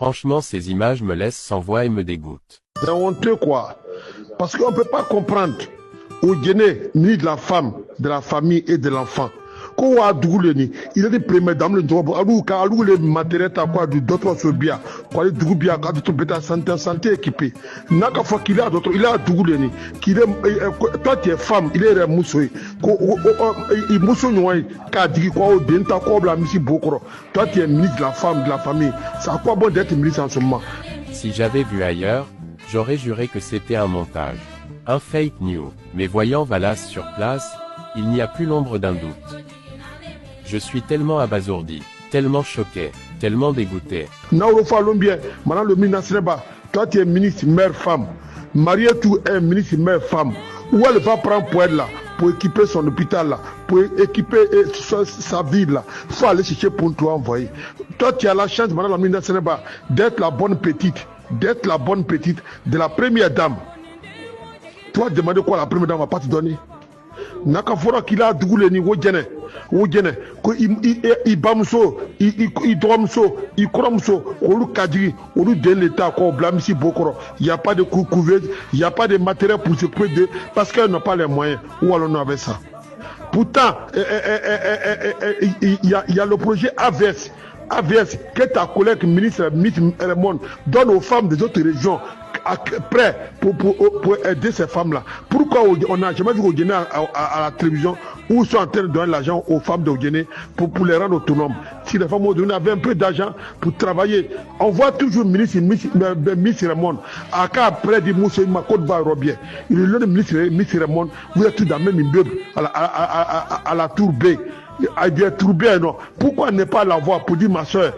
Franchement, ces images me laissent sans voix et me dégoûtent. C'est honteux quoi. Parce qu'on ne peut pas comprendre. Au Guinée, ni de la femme, de la famille et de l'enfant. Quand on a doublé, il est le premier dame le droit. Alors le matériel à quoi du docteur Sobia, quoi le droubia, quand tu peux santé équipé. N'a qu'à fois qu'il a d'autres, il a doublé qu'il est toi tu es femme, il est moussoué. Il moussou noy, qu'a dit quoi au denta quoi la misi bokoro. Toi tu es ministre de la femme, de la famille. Ça a quoi bon d'être ministre en ce moment? Si j'avais vu ailleurs, j'aurais juré que c'était un montage. Un fake news. Mais voyant Valas sur place, il n'y a plus l'ombre d'un doute. Je suis tellement abasourdi, tellement choqué, tellement dégoûté. Naouro Falombien, maintenant le ministre Neba, toi tu es ministre mère-femme. Marietou est ministre mère-femme. Où elle va prendre pour elle là, pour équiper son hôpital là, pour équiper sa ville là. Il faut aller chercher pour toi envoyer. Toi tu as la chance, maintenant le ministre Neba, d'être la bonne petite, de la première dame. Toi demander quoi la première dame va pas te donner. Nakafora qu'il a doublé ni wojene ko i bamso i dromso i kromso olu kadri olu den l'état ko blamisi bokoro. Il y a pas de couveuse, il y a pas de matériel pour se prendre parce qu'elles n'ont pas les moyens. Où allons-nous avec ça? Pourtant il y a le projet AVS que ta collègue ministre Raymond donne aux femmes des autres régions prêt pour aider ces femmes-là. Pourquoi on n'a jamais vu au Guinée à la télévision où ils sont en train de donner l'argent aux femmes de Guinée pour les rendre autonomes? Si les femmes avaient un peu d'argent pour travailler, on voit toujours ministre Raymond. Après du Moussa Côte d'Ivoire Robier, il est le ministre Raymond, vous êtes tous dans le même immeuble à la Tour B. Pourquoi ne pas la voir pour dire ma soeur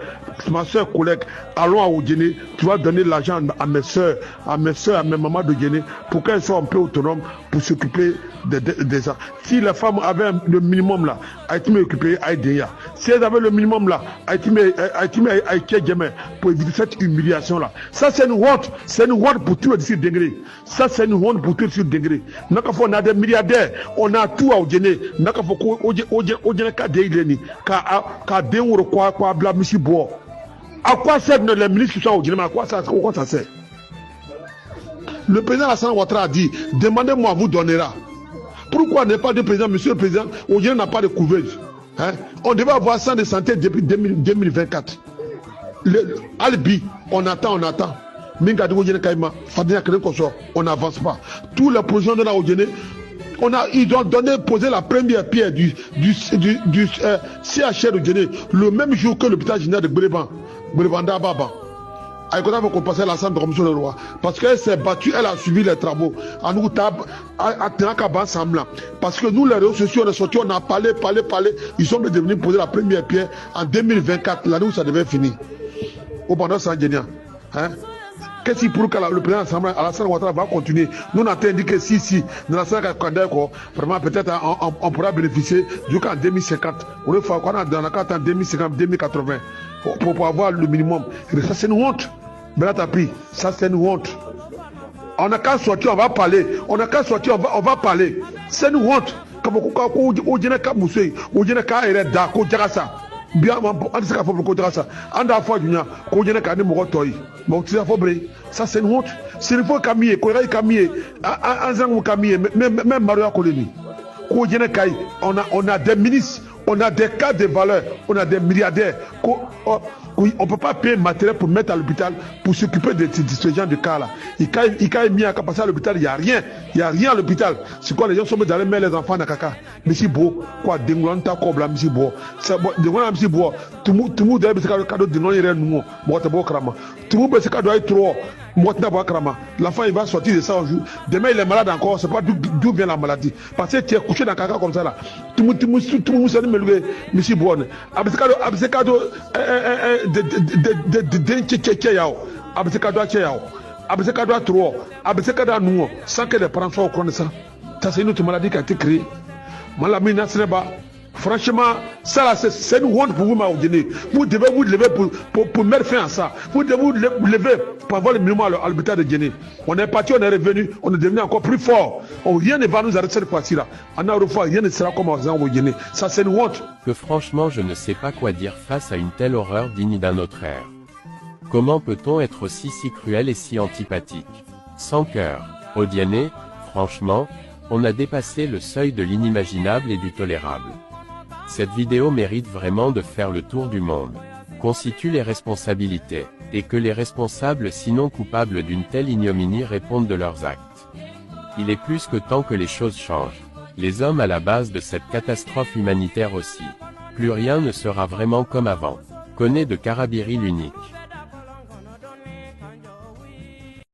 collègue, allons à Guinée, tu vas donner l'argent à mes soeurs, à mes mamans de Guinée, pour qu'elles soient un peu autonomes pour s'occuper des gens. Si les femmes avaient le minimum là, Haïti occupé Aïdéa. Si elles avaient le minimum là, Haïti pour éviter cette humiliation là. Ça c'est une honte pour tout le dessus degré. Ça c'est une honte pour tout le dessus degré. On a des milliardaires, on a tout à Guinée. À quoi servent les ministres qui sont au Guinée? À quoi ça sert? Le président Alassane Ouattara a dit, demandez-moi, vous donnera. Pourquoi n'est pas de président, monsieur le président, au Guinée n'a pas de couveuse? On devait avoir ça de santé depuis 2024. Albi, on attend. On n'avance pas. Tous les projets de la Guinée, ils ont posé la première pierre du CHR de Guinée le même jour que l'hôpital général de Brebanda Baba. Aïkota va compenser la salle de commission de loi. Parce qu'elle s'est battue, elle a suivi les travaux. Parce que nous, les réseaux sociaux, on est sortis, on a parlé. Ils sont devenus poser la première pierre en 2024, l'année où ça devait finir. Au pendant ça, qu'est-ce qu'il pour que le président Alassane Ouattara va continuer? Nous on a dit que si, dans la salle vraiment peut-être on pourra bénéficier jusqu'en 2050. On a dans la carte en 2050, 2080 pour avoir le minimum. Et ça c'est une honte. Mais là t'as pris, ça c'est une honte. On n'a qu'à sortir, on va parler. On va parler. C'est une honte. Comme on dit qu'à Moussé, on dit qu'à Ereda, qu'on dira ça. Bien, on dit ça faut beaucoup de ça. On a fois dunia, qu'on dit qu'à des morotoi. Mais ça c'est une honte. C'est une fois Camille, qu'on a Camille, un zang Camille, même Mario Koleni. On a des ministres, on a des cas de valeur, on a des milliardaires. On ne peut pas payer matériel pour mettre à l'hôpital pour s'occuper de ce genre de cas là. Il a mis à passer à l'hôpital, il n'y a rien. Il n'y a rien à l'hôpital. C'est quoi les gens sont mis dans les mains les enfants dans caca. Mais si beau, quoi, Denglanta Kobla, Missi Bois. Denglanta Missi Bois. Tout le monde doit être cadeau de non-irréel. Moi, t'es beau crama. Tout le monde doit être trop. Moi, t'es beau crama. L'enfant, il va sortir de ça un jour. Demain, il est malade encore. C'est pas d'où vient la maladie. Parce que tu es couché dans caca comme ça là. Tout le monde s'est dit, Missi Bois. Absekado, sans que les parents soient au courant de ça. Ça c'est une autre maladie qui a été créée. Franchement, ça là, c'est une honte pour vous, ma Guinée. Vous devez vous lever pour mettre fin à ça. Vous devez vous lever pour avoir le minimum à l'hôpital de Guinée. On est parti, on est revenu, on est devenu encore plus fort. Rien ne va nous arrêter cette fois-ci là. En Europe, rien ne sera comme en Guinée. Ça, c'est une honte. Que franchement, je ne sais pas quoi dire face à une telle horreur digne d'un autre ère. Comment peut-on être aussi si cruel et si antipathique? Sans cœur. Odiané, franchement, on a dépassé le seuil de l'inimaginable et du tolérable. Cette vidéo mérite vraiment de faire le tour du monde. Qu'on situe les responsabilités, et que les responsables sinon coupables d'une telle ignominie répondent de leurs actes. Il est plus que temps que les choses changent. Les hommes à la base de cette catastrophe humanitaire aussi. Plus rien ne sera vraiment comme avant. Koné de Karabiri l'unique.